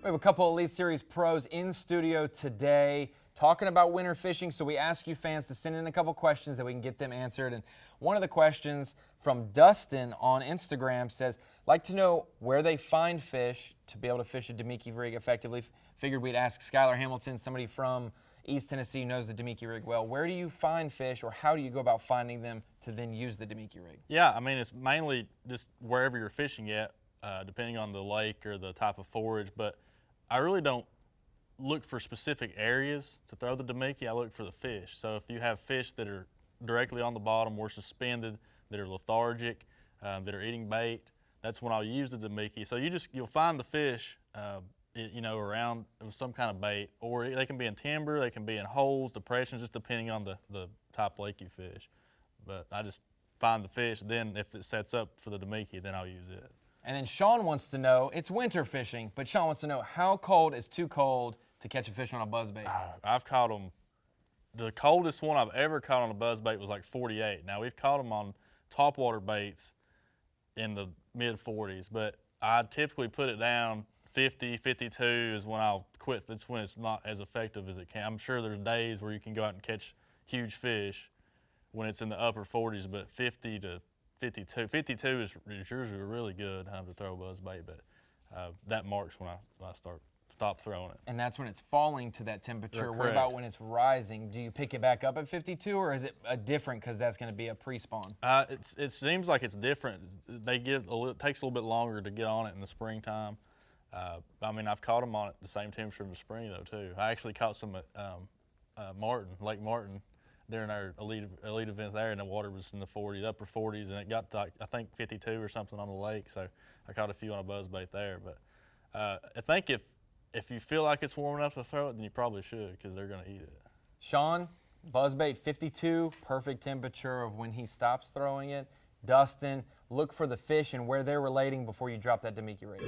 We have a couple Elite Series pros in studio today talking about winter fishing, so we ask you fans to send in a couple questions that we can get them answered. And one of the questions from Dustin on Instagram says, like to know where they find fish to be able to fish a Demiki rig effectively. Figured we'd ask Skylar Hamilton, somebody from East Tennessee who knows the Demiki rig well. Where do you find fish, or how do you go about finding them to then use the Demiki rig? Yeah, I mean, it's mainly just wherever you're fishing at, depending on the lake or the type of forage, but I really don't look for specific areas to throw the Demiki. I look for the fish. So if you have fish that are directly on the bottom or suspended, that are lethargic, that are eating bait, that's when I'll use the Demiki. So you'll find the fish, around some kind of bait, or they can be in timber, they can be in holes, depressions, just depending on the type of lake you fish. But I just find the fish. Then if it sets up for the Demiki, then I'll use it. And then Sean wants to know, it's winter fishing, but Sean wants to know how cold is too cold to catch a fish on a buzzbait? I've caught them, the coldest one I've ever caught on a buzzbait was like 48. Now we've caught them on topwater baits in the mid 40s, but I typically put it down 50, 52 is when I'll quit. That's when it's not as effective as it can. I'm sure there's days where you can go out and catch huge fish when it's in the upper 40s, but 50 to 52. 52 is usually really good time to throw a buzzbait, but that marks when I stop throwing it. And that's when it's falling to that temperature. What Correct. about when it's rising? Do you pick it back up at 52, or is it different because that's going to be a pre-spawn? It seems like it's different. It takes a little bit longer to get on it in the springtime. I mean, I've caught them on it the same temperature in the spring though too. I actually caught some at Lake Martin, during our elite events there, and the water was in the upper 40s, and it got to, I think, 52 or something on the lake. So I caught a few on a buzzbait there. But I think if you feel like it's warm enough to throw it, then you probably should, because they're going to eat it. Sean, buzzbait 52, perfect temperature of when he stops throwing it. Dustin, look for the fish and where they're relating before you drop that Demiki rig.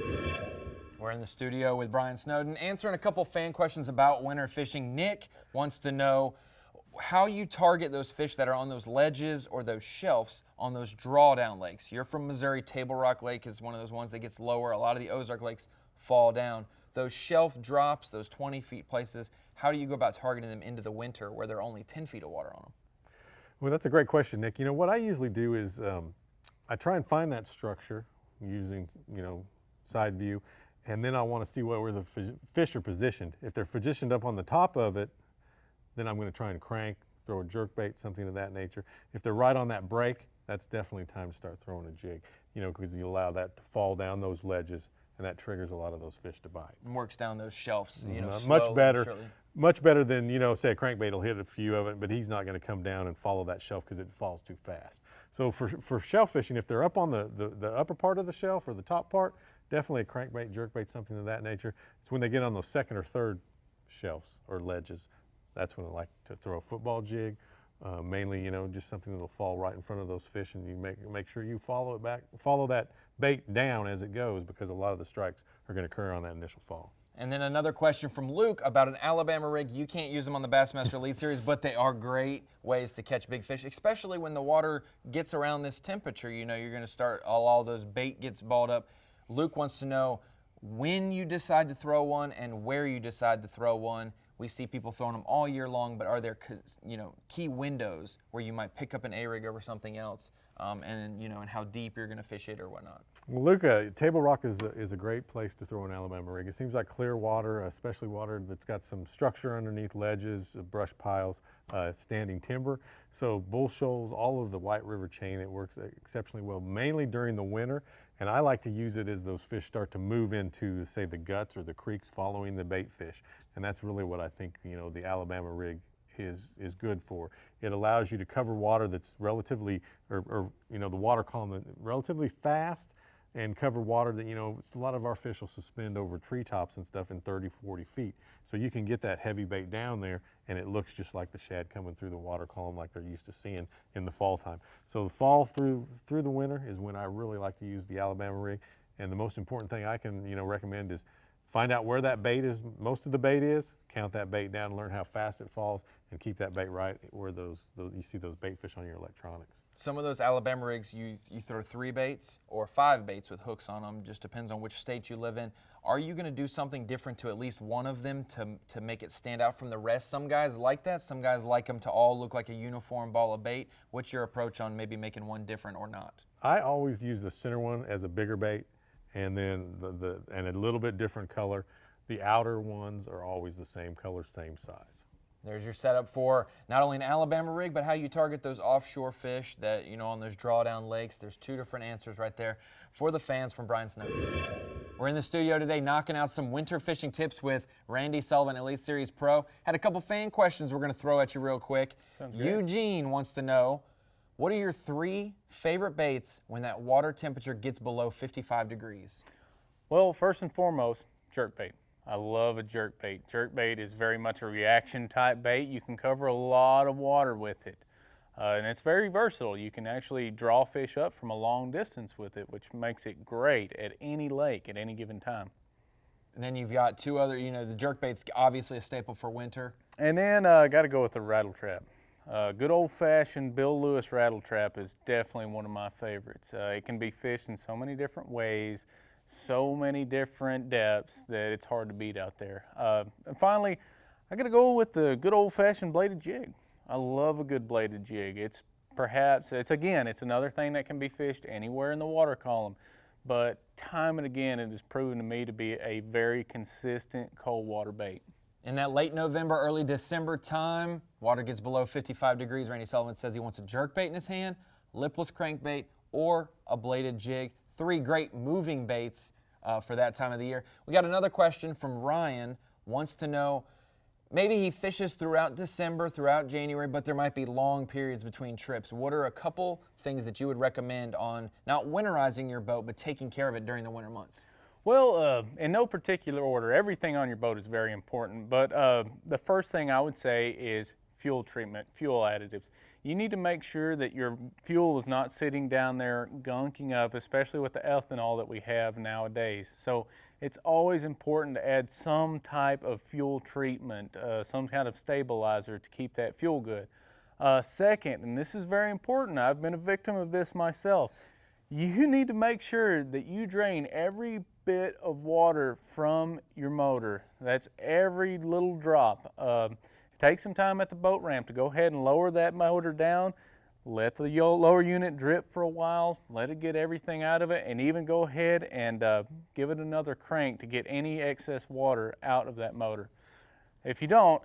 We're in the studio with Brian Snowden answering a couple fan questions about winter fishing. Nick wants to know how you target those fish that are on those ledges or those shelves on those drawdown lakes. You're from Missouri. Table Rock Lake is one of those ones that gets lower. A lot of the Ozark lakes fall down. Those shelf drops, those 20 feet places, how do you go about targeting them into the winter where there are only 10 feet of water on them? Well, that's a great question, Nick. You know, what I usually do is I try and find that structure using, side view, and then I want to see where the fish are positioned. If they're positioned up on the top of it, then I'm going to try and crank, throw a jerk bait, something of that nature. If they're right on that break, that's definitely time to start throwing a jig, because you allow that to fall down those ledges, and that triggers a lot of those fish to bite. And works down those shelves, Much better, surely. much better than, say a crankbait will hit a few of it, but he's not going to come down and follow that shelf because it falls too fast. So for shell fishing, if they're up on the upper part of the shelf or the top part, definitely a crankbait, jerkbait, something of that nature. It's when they get on those second or third shelves or ledges. That's when I like to throw a football jig, mainly, just something that'll fall right in front of those fish, and you make sure you follow that bait down as it goes, because a lot of the strikes are going to occur on that initial fall. And then another question from Luke about an Alabama rig. You can't use them on the Bassmaster Elite Series, but they are great ways to catch big fish, especially when the water gets around this temperature. You're going to start, all those bait gets balled up. Luke wants to know when you decide to throw one and where you decide to throw one. We see people throwing them all year long, but are there, key windows where you might pick up an A-rig over something else, and how deep you're going to fish it or whatnot? Well, Luke, Table Rock is a great place to throw an Alabama rig. It seems like clear water, especially water that's got some structure underneath, ledges, brush piles, standing timber. So bull shoals, all of the White River chain, it works exceptionally well, mainly during the winter. And I like to use it as those fish start to move into, say, the guts or the creeks following the bait fish. And that's really what I think, the Alabama rig is good for. It allows you to cover water that's relatively, the water column relatively fast, and cover water that, a lot of our fish will suspend over treetops and stuff in 30, 40 feet. So you can get that heavy bait down there, and it looks just like the shad coming through the water column like they're used to seeing in the fall time. So the fall through the winter is when I really like to use the Alabama rig. And the most important thing I can, recommend is find out where that bait is, most of the bait is, count that bait down, learn how fast it falls, and keep that bait right where you see those bait fish on your electronics. Some of those Alabama rigs, you throw 3 baits or 5 baits with hooks on them, just depends on which state you live in. Are you going to do something different to at least one of them to make it stand out from the rest? Some guys like that, some guys like them to all look like a uniform ball of bait. What's your approach on maybe making one different or not? I always use the center one as a bigger bait, and then and a little bit different color. The outer ones are always the same color, same size. There's your setup for not only an Alabama rig, but how you target those offshore fish that, you know, on those drawdown lakes. There's 2 different answers right there for the fans from Brian Snowden. We're in the studio today knocking out some winter fishing tips with Randy Sullivan, Elite Series Pro. Had a couple fan questions we're going to throw at you real quick. Sounds good. Eugene wants to know, what are your 3 favorite baits when that water temperature gets below 55 degrees? Well, first and foremost, jerkbait. I love a jerkbait. Jerkbait is very much a reaction type bait. You can cover a lot of water with it. And it's very versatile. You can actually draw fish up from a long distance with it, which makes it great at any lake at any given time. And then you've got 2 other, you know, the jerkbait's obviously a staple for winter. And then got to go with the Rattle Trap. Good old-fashioned Bill Lewis Rattle Trap is definitely one of my favorites. It can be fished in so many different ways, so many different depths that it's hard to beat out there. And finally, I got to go with the good old-fashioned bladed jig. I love a good bladed jig. It's another thing that can be fished anywhere in the water column, but time and again it has proven to me to be a very consistent cold water bait. In that late November, early December time, water gets below 55 degrees. Randy Sullivan says he wants a jerkbait in his hand, lipless crankbait, or a bladed jig. 3 great moving baits for that time of the year. We got another question from Ryan. Wants to know, maybe he fishes throughout December, throughout January, but there might be long periods between trips. What are a couple things that you would recommend on not winterizing your boat, but taking care of it during the winter months? Well, in no particular order, everything on your boat is very important, but the first thing I would say is fuel treatment, fuel additives. You need to make sure that your fuel is not sitting down there gunking up, especially with the ethanol that we have nowadays. So it's always important to add some type of fuel treatment, some kind of stabilizer to keep that fuel good. Second, and this is very important, I've been a victim of this myself, you need to make sure that you drain every bit of water from your motor. That's every little drop. Take some time at the boat ramp to go ahead and lower that motor down, let the lower unit drip for a while, let it get everything out of it, and even go ahead and give it another crank to get any excess water out of that motor. If you don't,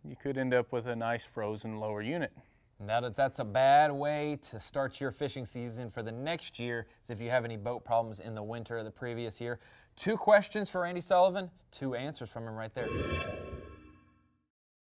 you could end up with a nice frozen lower unit. That's a bad way to start your fishing season for the next year, is if you have any boat problems in the winter of the previous year. 2 questions for Randy Sullivan, 2 answers from him right there.